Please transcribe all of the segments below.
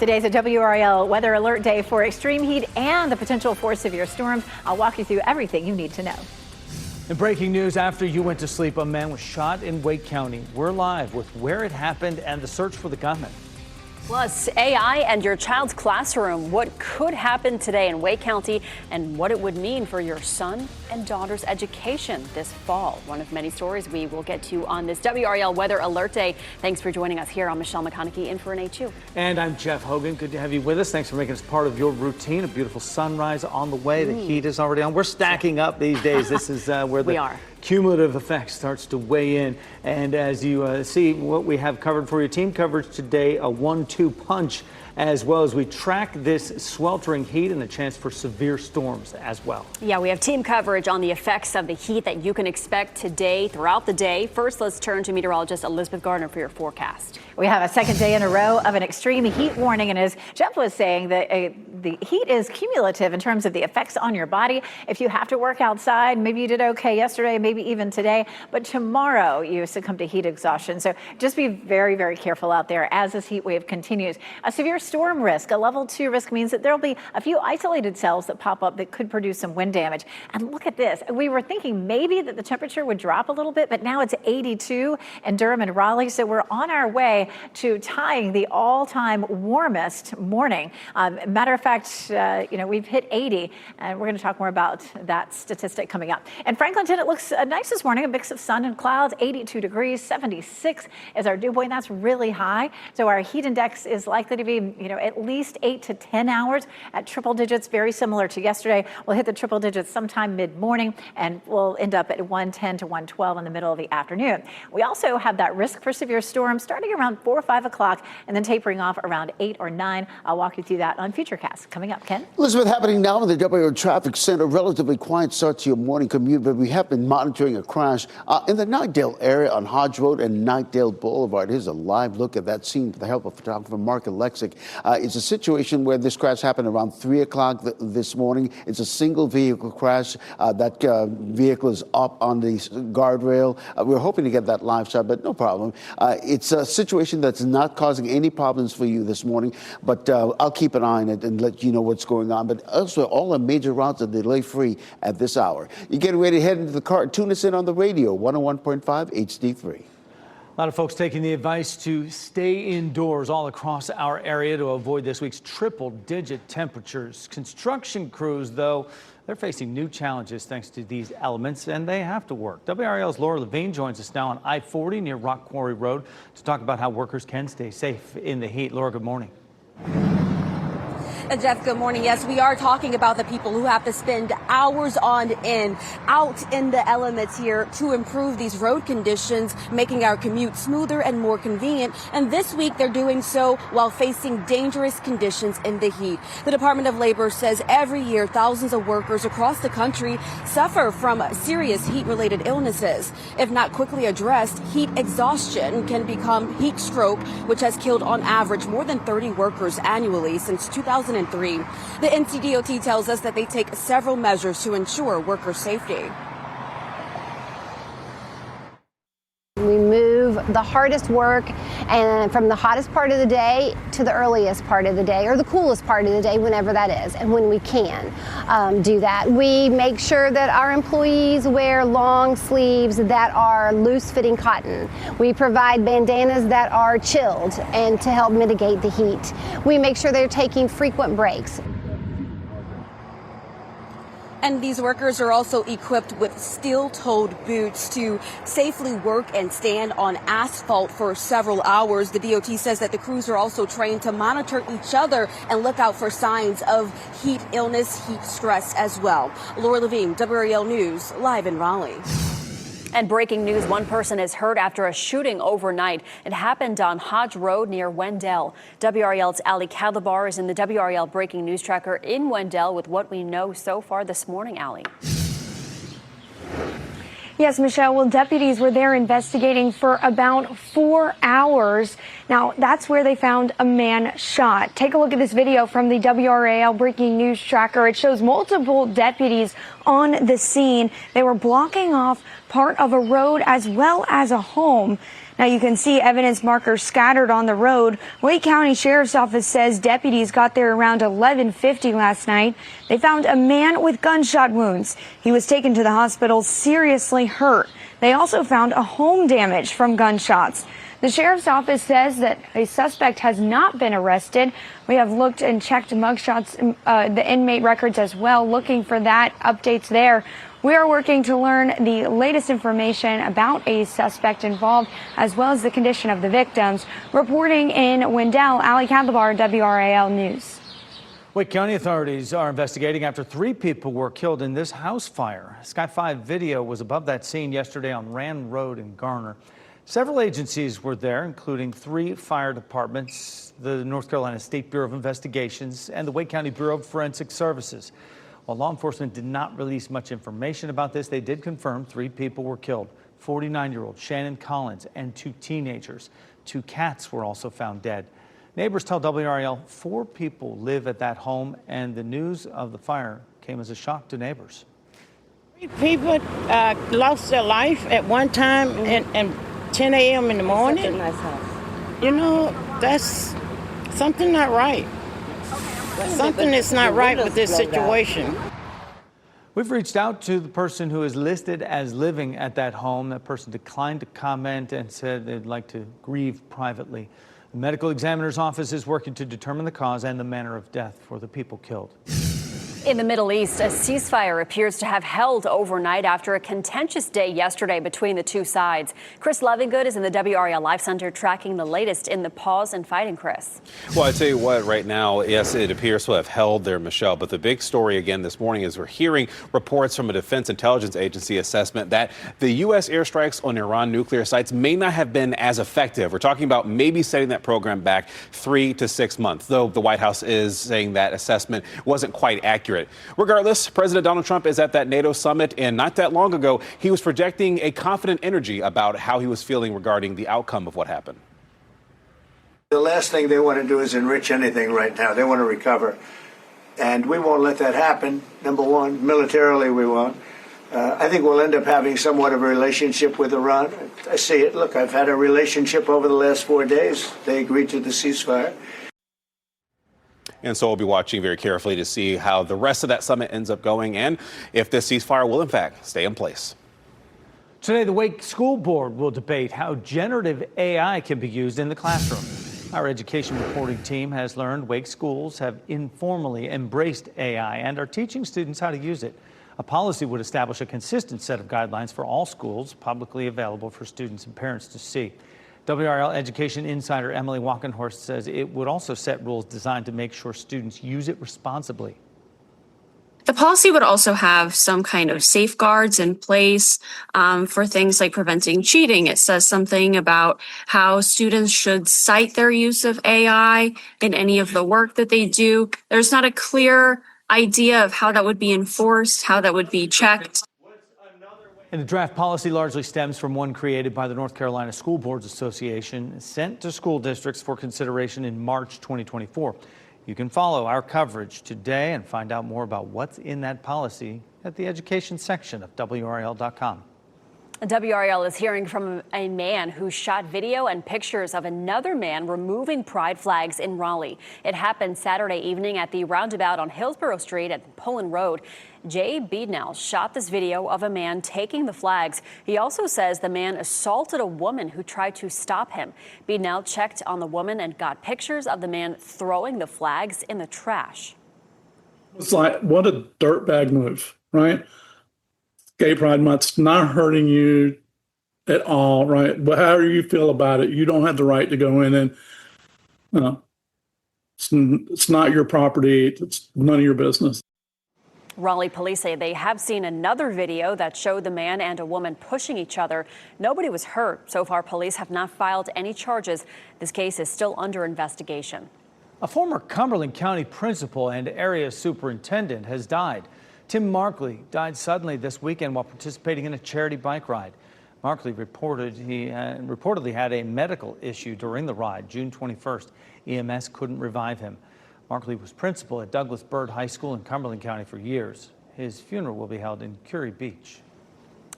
Today's a WRAL weather alert day for extreme heat and the potential for severe storms. I'll walk you through everything you need to know. In breaking news, after you went to sleep, a man was shot in Wake County. We're live with where it happened and the search for the gunman. Plus, AI and your child's classroom. What could happen today in Wake County and what it would mean for your son and daughter's education this fall. One of many stories we will get to on this WRAL Weather Alert Day. Thanks for joining us here. I'm Michelle McConaughey in for an HU. And I'm Jeff Hogan. Good to have you with us. Thanks for making us part of your routine. A beautiful sunrise on the way. The heat is already on. We're stacking up these days. This is where the cumulative effect starts to weigh in. And as you see what we have covered for your team coverage today, a 1-2 punch, as well as we track this sweltering heat and the chance for severe storms as well. Yeah, we have team coverage on the effects of the heat that you can expect today throughout the day. First, let's turn to meteorologist Elizabeth Gardner for your forecast. We have a second day in a row of an extreme heat warning. And as Jeff was saying, the heat is cumulative in terms of the effects on your body. If you have to work outside, maybe you did okay yesterday, maybe even today, but tomorrow you succumb to heat exhaustion. So just be very, very careful out there as this heat wave continues. A severe storm risk, a level 2 risk, means that there'll be a few isolated cells that pop up that could produce some wind damage. And look at this. We were thinking maybe that the temperature would drop a little bit, but now it's 82 in Durham and Raleigh. So we're on our way to tying the all-time warmest morning. Matter of fact, we've hit 80, and we're going to talk more about that statistic coming up. In Franklinton, it looks nice this morning, a mix of sun and clouds, 82 degrees, 76 is our dew point. That's really high. So our heat index is likely to be at least 8 to 10 hours at triple digits, very similar to yesterday. We'll hit the triple digits sometime mid-morning, and we'll end up at 110 to 112 in the middle of the afternoon. We also have that risk for severe storms starting around 4 or 5 o'clock and then tapering off around 8 or 9. I'll walk you through that on Futurecast. Coming up, Ken. Elizabeth, happening now in the WRAL Traffic Center. Relatively quiet start to your morning commute, but we have been monitoring a crash in the Knightdale area on Hodge Road and Knightdale Boulevard. Here's a live look at that scene with the help of photographer Mark Alexic. It's a situation where this crash happened around 3 o'clock this morning. It's a single vehicle crash. That vehicle is up on the guardrail. We're hoping to get that live shot, but no problem. It's a situation that's not causing any problems for you this morning, but I'll keep an eye on it and let you know what's going on. But also, all the major routes are delay-free at this hour. You're getting ready to head into the car. Tune us in on the radio, 101.5 HD3. A lot of folks taking the advice to stay indoors all across our area to avoid this week's triple-digit temperatures. Construction crews, though, they're facing new challenges thanks to these elements, and they have to work. WRAL's Laura Levine joins us now on I-40 near Rock Quarry Road to talk about how workers can stay safe in the heat. Laura, good morning. And Jeff, good morning. Yes, we are talking about the people who have to spend hours on end out in the elements here to improve these road conditions, making our commute smoother and more convenient. And this week they're doing so while facing dangerous conditions in the heat. The Department of Labor says every year thousands of workers across the country suffer from serious heat-related illnesses. If not quickly addressed, heat exhaustion can become heat stroke, which has killed on average more than 30 workers annually since 2003. The NCDOT tells us that they take several measures to ensure worker safety. We move the hardest work and from the hottest part of the day to the earliest part of the day, or the coolest part of the day, whenever that is, and when we can do that. We make sure that our employees wear long sleeves that are loose-fitting cotton. We provide bandanas that are chilled and to help mitigate the heat. We make sure they're taking frequent breaks. And these workers are also equipped with steel-toed boots to safely work and stand on asphalt for several hours. The DOT says that the crews are also trained to monitor each other and look out for signs of heat illness, heat stress as well. Laura Levine, WRAL News, live in Raleigh. And breaking news, one person is hurt after a shooting overnight. It happened on Hodge Road near Wendell. WRAL's Ali Calabar is in the WRAL Breaking News Tracker in Wendell with what we know so far this morning, Ali. Yes, Michelle. Well, deputies were there investigating for about 4 hours. Now, that's where they found a man shot. Take a look at this video from the WRAL Breaking News Tracker. It shows multiple deputies on the scene. They were blocking off part of a road as well as a home. Now you can see evidence markers scattered on the road. Wake County Sheriff's Office says deputies got there around 11:50 last night. They found a man with gunshot wounds. He was taken to the hospital seriously hurt. They also found a home damage from gunshots. The sheriff's office says that a suspect has not been arrested. We have looked and checked mugshots, the inmate records as well, looking for that. Updates there. We are working to learn the latest information about a suspect involved, as well as the condition of the victims. Reporting in Wendell, Ali Kadlabar, WRAL News. Wake County authorities are investigating after 3 people were killed in this house fire. Sky 5 video was above that scene yesterday on Rand Road in Garner. Several agencies were there, including 3 fire departments, the North Carolina State Bureau of Investigations, and the Wake County Bureau of Forensic Services. While law enforcement did not release much information about this, they did confirm 3 people were killed. 49-year-old Shannon Collins and 2 teenagers. 2 cats were also found dead. Neighbors tell WRAL 4 people live at that home, and the news of the fire came as a shock to neighbors. People lost their life at one time and 10 a.m. in the morning. You know, that's something not right. Something is not right with this situation. We've reached out to the person who is listed as living at that home. That person declined to comment and said they'd like to grieve privately. The medical examiner's office is working to determine the cause and the manner of death for the people killed. In the Middle East, a ceasefire appears to have held overnight after a contentious day yesterday between the 2 sides. Chris Lovingood is in the WRAL Live Center tracking the latest in the pause in fighting, Chris. Well, I tell you what, right now, yes, it appears to have held there, Michelle. But the big story again this morning is we're hearing reports from a Defense Intelligence Agency assessment that the U.S. airstrikes on Iran nuclear sites may not have been as effective. We're talking about maybe setting that program back 3 to 6 months, though the White House is saying that assessment wasn't quite accurate. Regardless, President Donald Trump is at that NATO summit, and not that long ago, he was projecting a confident energy about how he was feeling regarding the outcome of what happened. The last thing they want to do is enrich anything right now. They want to recover. And we won't let that happen, number one. Militarily, we won't. I think we'll end up having somewhat of a relationship with Iran. I see it. Look, I've had a relationship over the last 4 days. They agreed to the ceasefire. And so we'll be watching very carefully to see how the rest of that summit ends up going and if this ceasefire will, in fact, stay in place. Today, the Wake School Board will debate how generative AI can be used in the classroom. Our education reporting team has learned Wake schools have informally embraced AI and are teaching students how to use it. A policy would establish a consistent set of guidelines for all schools, publicly available for students and parents to see. WRL education insider Emily Walkenhorst says it would also set rules designed to make sure students use it responsibly. The policy would also have some kind of safeguards in place for things like preventing cheating. It says something about how students should cite their use of AI in any of the work that they do. There's not a clear idea of how that would be enforced, how that would be checked. And the draft policy largely stems from one created by the North Carolina School Boards Association, sent to school districts for consideration in March 2024. You can follow our coverage today and find out more about what's in that policy at the education section of WRAL.com. WRAL is hearing from a man who shot video and pictures of another man removing pride flags in Raleigh. It happened Saturday evening at the roundabout on Hillsborough Street at Pullen Road. Jay Beednell shot this video of a man taking the flags. He also says the man assaulted a woman who tried to stop him. Beednell checked on the woman and got pictures of the man throwing the flags in the trash. It's like, what a dirtbag move, right? Gay Pride Month's not hurting you at all, right? But however you feel about it, you don't have the right to go in and, it's not your property. It's none of your business. Raleigh police say they have seen another video that showed the man and a woman pushing each other. Nobody was hurt. So far, police have not filed any charges. This case is still under investigation. A former Cumberland County principal and area superintendent has died. Tim Markley died suddenly this weekend while participating in a charity bike ride. Markley reportedly had a medical issue during the ride. June 21st, EMS couldn't revive him. Markley was principal at Douglas Byrd High School in Cumberland County for years. His funeral will be held in Curie Beach.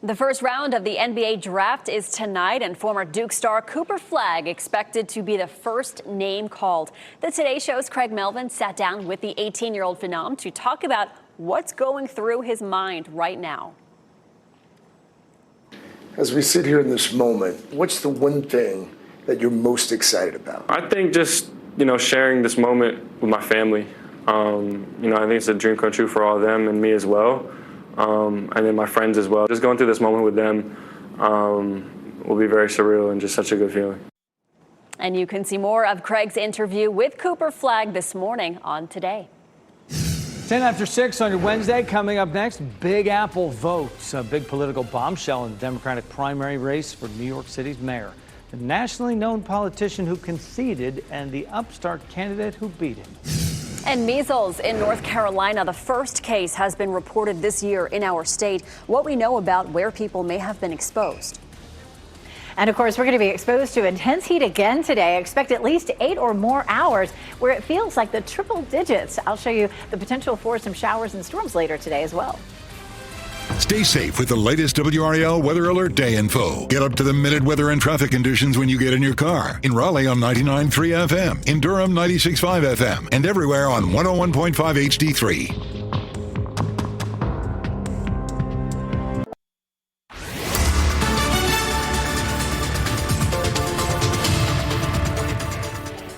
The first round of the NBA draft is tonight, and former Duke star Cooper Flagg expected to be the first name called. The Today Show's Craig Melvin sat down with the 18-year-old phenom to talk about what's going through his mind right now. As we sit here in this moment, what's the one thing that you're most excited about? I think just, sharing this moment with my family. I think it's a dream come true for all of them and me as well. And then my friends as well. Just going through this moment with them will be very surreal and just such a good feeling. And you can see more of Craig's interview with Cooper Flagg this morning on Today. 10 after 6 on your Wednesday. Coming up next, Big Apple votes. A big political bombshell in the Democratic primary race for New York City's mayor. The nationally known politician who conceded and the upstart candidate who beat him. And measles in North Carolina. The first case has been reported this year in our state. What we know about where people may have been exposed. And of course, we're going to be exposed to intense heat again today. Expect at least 8 or more hours where it feels like the triple digits. I'll show you the potential for some showers and storms later today as well. Stay safe with the latest WRAL Weather Alert Day info. Get up to the minute weather and traffic conditions when you get in your car. In Raleigh on 99.3 FM, in Durham 96.5 FM, and everywhere on 101.5 HD3.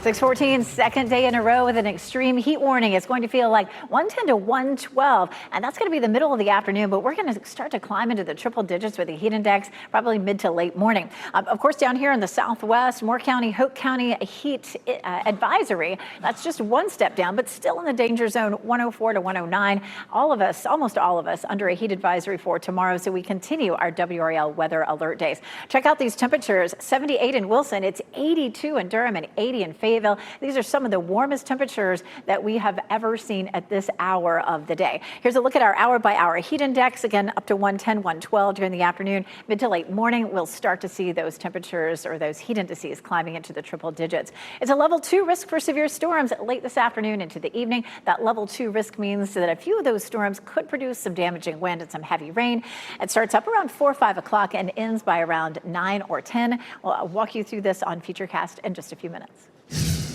6:14, second day in a row with an extreme heat warning. It's going to feel like 110 to 112, and that's going to be the middle of the afternoon, but we're going to start to climb into the triple digits with the heat index, probably mid to late morning. Of course, down here in the southwest, Moore County, Hoke County, a heat advisory. That's just one step down, but still in the danger zone, 104 to 109. All of us, almost all of us, under a heat advisory for tomorrow, so we continue our WRAL weather alert days. Check out these temperatures, 78 in Wilson, it's 82 in Durham and 80 in Fayetteville. These are some of the warmest temperatures that we have ever seen at this hour of the day. Here's a look at our hour-by-hour heat index. Again, up to 110, 112 during the afternoon. Mid to late morning, we'll start to see those temperatures or those heat indices climbing into the triple digits. It's a level 2 risk for severe storms late this afternoon into the evening. That level 2 risk means that a few of those storms could produce some damaging wind and some heavy rain. It starts up around 4 or 5 o'clock and ends by around 9 or 10. I'll walk you through this on Futurecast in just a few minutes.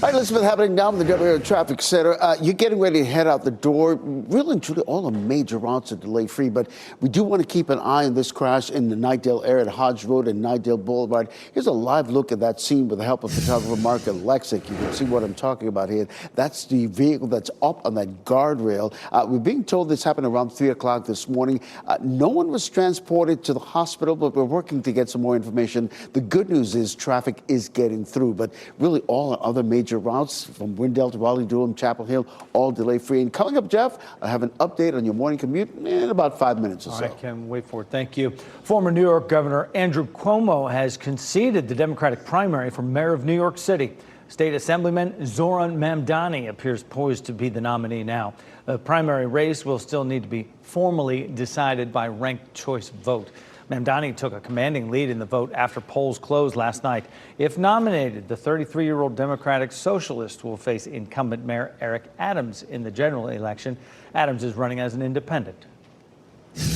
All right, Elizabeth, happening now in the WRAL Traffic Center. You're getting ready to head out the door. Really and truly, all the major routes are delay-free, but we do want to keep an eye on this crash in the Knightdale area at Hodge Road and Knightdale Boulevard. Here's a live look at that scene with the help of photographer Mark Alexic. You can see what I'm talking about here. That's the vehicle that's up on that guardrail. We're being told this happened around 3 o'clock this morning. No one was transported to the hospital, but we're working to get some more information. The good news is traffic is getting through, but really all other major routes from Windell to Raleigh, Durham, Chapel Hill, all delay-free. And coming up, Jeff, I have an update on your morning commute in about 5 minutes or so. All right, Ken, wait for it. Thank you. Former New York Governor Andrew Cuomo has conceded the Democratic primary for mayor of New York City. State Assemblyman Zoran Mamdani appears poised to be the nominee now. The primary race will still need to be formally decided by ranked choice vote. Mamdani took a commanding lead in the vote after polls closed last night. If nominated, the 33-year-old Democratic Socialist will face incumbent Mayor Eric Adams in the general election. Adams is running as an independent.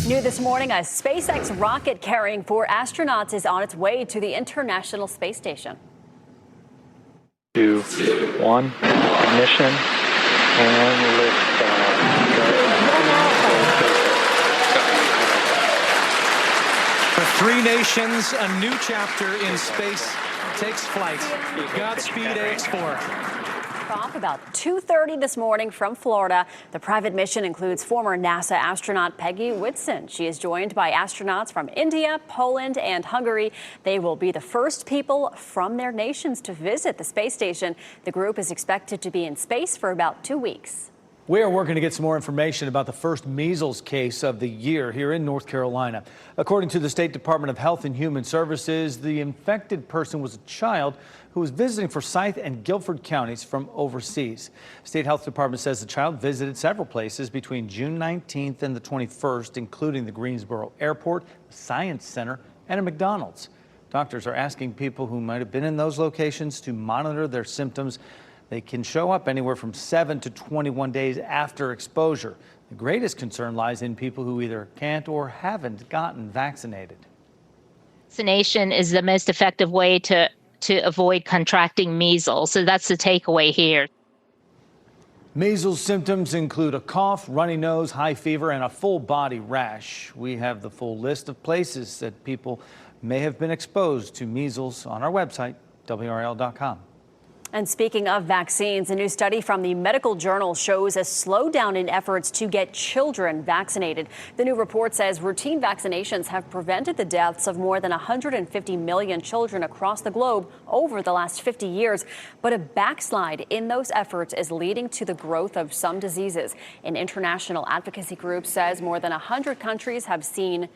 New this morning, a SpaceX rocket carrying 4 astronauts is on its way to the International Space Station. 2, 1, ignition, and lift. For 3 nations, a new chapter in space takes flight. Godspeed, AX4. Off about 2:30 this morning from Florida. The private mission includes former NASA astronaut Peggy Whitson. She is joined by astronauts from India, Poland, and Hungary. They will be the first people from their nations to visit the space station. The group is expected to be in space for about 2 weeks. We are working to get some more information about the first measles case of the year here in North Carolina. According to the State Department of Health and Human Services, the infected person was a child who was visiting Forsyth and Guilford counties from overseas. State Health Department says the child visited several places between June 19th and the 21st, including the Greensboro Airport, the Science Center, and a McDonald's. Doctors are asking people who might have been in those locations to monitor their symptoms. They can show up anywhere from 7 to 21 days after exposure. The greatest concern lies in people who either can't or haven't gotten vaccinated. Vaccination is the most effective way to avoid contracting measles. So that's the takeaway here. Measles symptoms include a cough, runny nose, high fever, and a full body rash. We have the full list of places that people may have been exposed to measles on our website, WRAL.com. And speaking of vaccines, a new study from the medical journal shows a slowdown in efforts to get children vaccinated. The new report says routine vaccinations have prevented the deaths of more than 150 million children across the globe over the last 50 years. But a backslide in those efforts is leading to the growth of some diseases. An international advocacy group says more than 100 countries have seen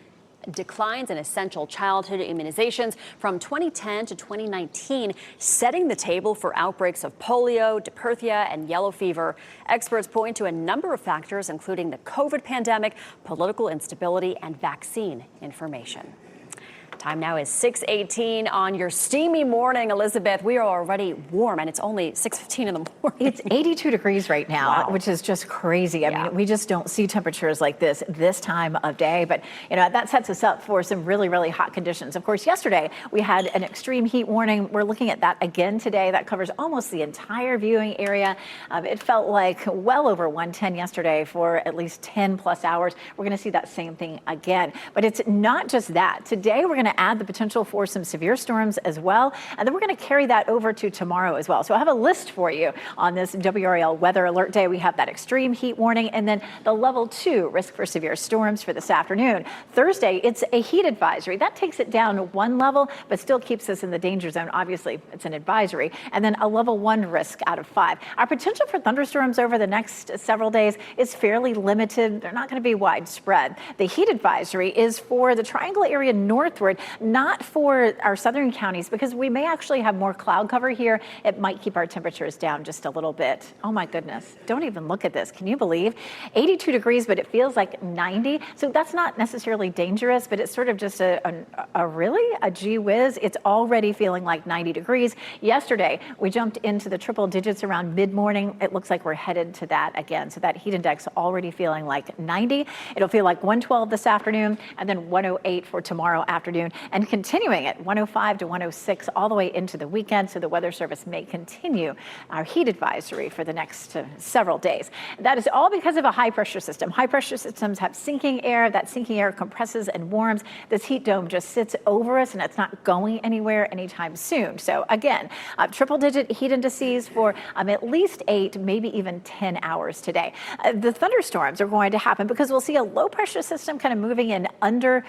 declines in essential childhood immunizations from 2010 to 2019, setting the table for outbreaks of polio, diphtheria, and yellow fever. Experts point to a number of factors, including the COVID pandemic, political instability, and vaccine information. Time now is 6:18 on your steamy morning, Elizabeth. We are already warm, and it's only 6:15 in the morning. It's 82 degrees right now, Wow. which is just crazy. I mean, we just don't see temperatures like this time of day. But, you know, that sets us up for some really, really hot conditions. Of course, yesterday we had an extreme heat warning. We're looking at that again today. That covers almost the entire viewing area. It felt like well over 110 yesterday for at least 10 plus hours. We're going to see that same thing again. But it's not just that. Today, we're going to add the potential for some severe storms as well. And then we're going to carry that over to tomorrow as well. So I have a list for you on this WRAL weather alert day. We have that extreme heat warning and then the level 2 risk for severe storms for this afternoon. Thursday, it's a heat advisory. That takes it down 1 level, but still keeps us in the danger zone. Obviously, it's an advisory. And then a level 1 risk out of 5. Our potential for thunderstorms over the next several days is fairly limited. They're not going to be widespread. The heat advisory is for the triangle area northward, not for our southern counties, because we may actually have more cloud cover here. It might keep our temperatures down just a little bit. Oh my goodness, don't even look at this. Can you believe 82 degrees, but it feels like 90? So that's not necessarily dangerous, but it's sort of just a gee whiz. It's already feeling like 90 degrees. Yesterday, we jumped into the triple digits around mid-morning. It looks like we're headed to that again. So that heat index already feeling like 90. It'll feel like 112 this afternoon and then 108 for tomorrow afternoon, and continuing at 105 to 106 all the way into the weekend. So the Weather Service may continue our heat advisory for the next several days. That is all because of a high pressure system. High pressure systems have sinking air. That sinking air compresses and warms. This heat dome just sits over us and it's not going anywhere anytime soon. So again, triple digit heat indices for at least 8, maybe even 10 hours today. The thunderstorms are going to happen because we'll see a low pressure system kind of moving in under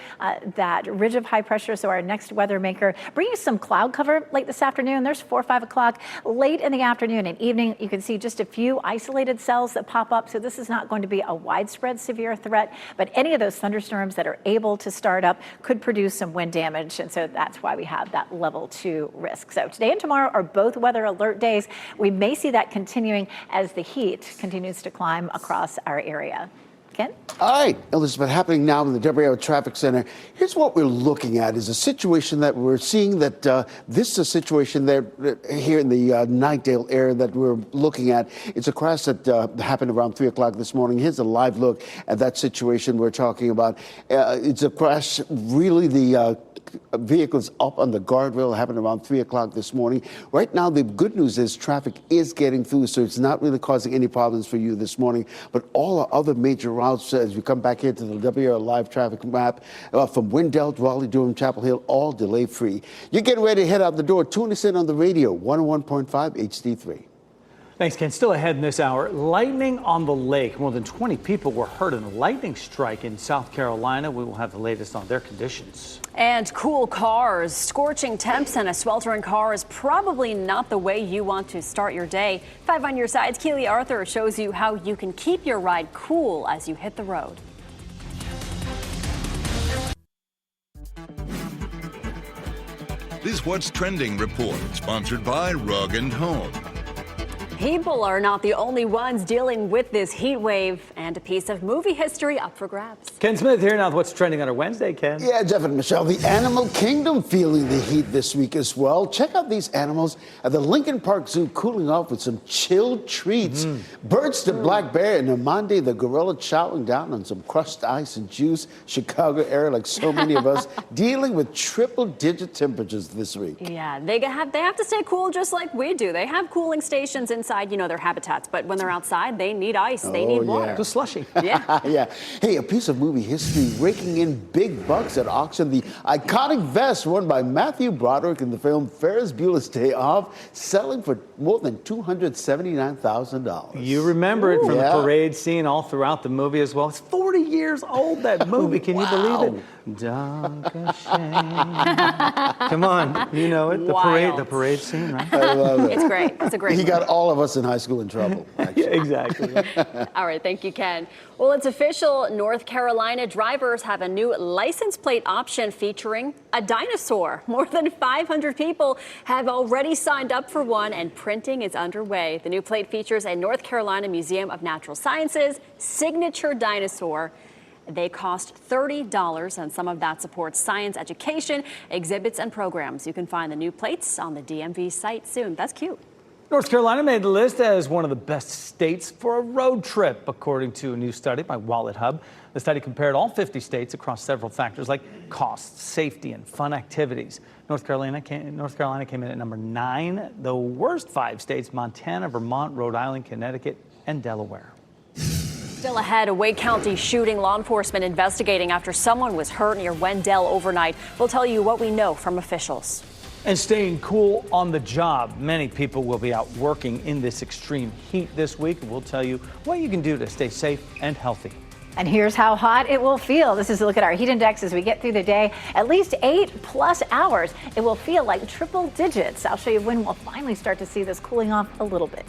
that ridge of high pressure. So our next weather maker bringing some cloud cover late this afternoon. There's 4 or 5 o'clock. Late in the afternoon and evening, you can see just a few isolated cells that pop up. So this is not going to be a widespread severe threat, but any of those thunderstorms that are able to start up could produce some wind damage. And so that's why we have that level 2 risk. So today and tomorrow are both weather alert days. We may see that continuing as the heat continues to climb across our area. Ken? All right, Elizabeth, happening now in the WRAL Traffic Center. Here's what we're looking at is a situation that we're seeing that this is a situation there here in the Knightdale area that we're looking at. It's a crash that happened around 3 o'clock this morning. Here's a live look at that situation we're talking about. It's a crash, really the vehicles up on the guardrail happened around 3 o'clock this morning. Right now, the good news is traffic is getting through, so it's not really causing any problems for you this morning. But all our other major routes, as we come back into the WRAL live traffic map, from Windell, Raleigh, Durham, Chapel Hill, all delay-free. You're getting ready to head out the door. Tune us in on the radio, 101.5 HD3. Thanks, Ken. Still ahead in this hour, lightning on the lake. More than 20 people were hurt in a lightning strike in South Carolina. We will have the latest on their conditions. And cool cars, scorching temps, and a sweltering car is probably not the way you want to start your day. 5 on your sides, Keely Arthur shows you how you can keep your ride cool as you hit the road. This What's Trending report, sponsored by Rug & Home. People are not the only ones dealing with this heat wave, and a piece of movie history up for grabs. Ken Smith here now with what's trending on our Wednesday, Ken. Yeah, Jeff and Michelle, the animal kingdom feeling the heat this week as well. Check out these animals at the Lincoln Park Zoo cooling off with some chilled treats. Birds the black bear and Amande the gorilla chowing down on some crushed ice and juice. Chicago area, like so many of us, dealing with triple-digit temperatures this week. Yeah, they have to stay cool just like we do. They have cooling stations inside, their habitats, but when they're outside, they need ice, they need water. Just slushy. Yeah. Yeah. Hey, a piece of movie history raking in big bucks at auction. The iconic vest worn by Matthew Broderick in the film Ferris Bueller's Day Off, selling for more than $279,000. You remember it from the parade scene all throughout the movie as well. It's 40 years old, that movie. Can you believe it? Duncan Shane. Come on, you know it. The parade scene, right? I love it. It's great. It's a great He movie. got all of us in high school in trouble. Yeah, exactly. All right, thank you, Ken. Well, it's official. North Carolina drivers have a new license plate option featuring a dinosaur. More than 500 people have already signed up for one, and printing is underway. The new plate features a North Carolina Museum of Natural Sciences signature dinosaur. They cost $30, and some of that supports science education, exhibits, and programs. You can find the new plates on the DMV site soon. That's cute. North Carolina made the list as one of the best states for a road trip, according to a new study by Wallet Hub. The study compared all 50 states across several factors like cost, safety, and fun activities. North Carolina came in at number 9. The worst 5 states: Montana, Vermont, Rhode Island, Connecticut, and Delaware. Still ahead, a Wake County shooting. Law enforcement investigating after someone was hurt near Wendell overnight. We'll tell you what we know from officials. And staying cool on the job. Many people will be out working in this extreme heat this week. We'll tell you what you can do to stay safe and healthy. And here's how hot it will feel. This is a look at our heat index as we get through the day. At least 8+ hours. It will feel like triple digits. I'll show you when we'll finally start to see this cooling off a little bit.